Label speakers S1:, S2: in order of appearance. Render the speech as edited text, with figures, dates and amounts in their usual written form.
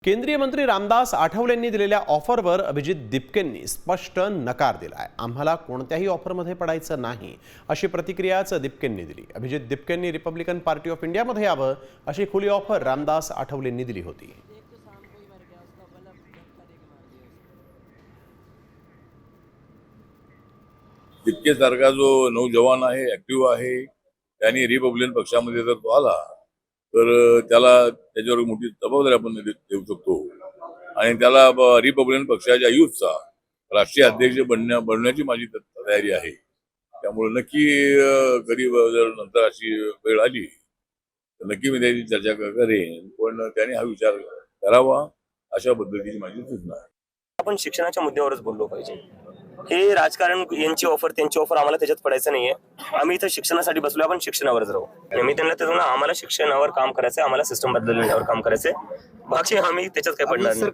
S1: केंद्रीय मंत्री रामदास आठवलेंनी दिलेल्या ऑफरवर अभिजित दिपकेंनी स्पष्ट नकार दिलाय। आम्हाला कोणत्याही ऑफरमध्ये पडायचं नाही अशी प्रतिक्रियाच दिपकेंनी दिली। अभिजित दिपकेंनी रिपब्लिकन पार्टी ऑफ इंडियामध्ये यावं अशी खुली ऑफर रामदास आठवलेंनी दिली होती।
S2: दिपके सारखा जो नौजवान आहे, ऍक्टिव्ह आहे, त्यांनी रिपब्लिकन पक्षामध्ये जर तो आला तर त्याला त्याच्यावर मोठी जबाबदारी आपण देऊ शकतो आणि त्याला रिपब्लिकन पक्षाच्या युथचा राष्ट्रीय अध्यक्ष बनण्याची माझी तयारी आहे। त्यामुळे नक्की कधी जर नंतर अशी वेळ आली तर नक्की मी त्याची चर्चा करेन, पण त्याने हा विचार करावा अशा पद्धतीची माझी सूचना आहे।
S3: आपण शिक्षणाच्या मुद्द्यावरच बोललो पाहिजे। हे राजकारण यांची ऑफर त्यांची ऑफर आम्हाला त्याच्यात पडायचं नाहीये। आम्ही इथं शिक्षणासाठी बसलो, आपण शिक्षणावरच राहू। मी त्यांना ते आम्हाला शिक्षणावर काम करायचंय, आम्हाला सिस्टम बदलण्यावर काम करायचंय, बाकी आम्ही त्याच्यात काही पडणार नाही।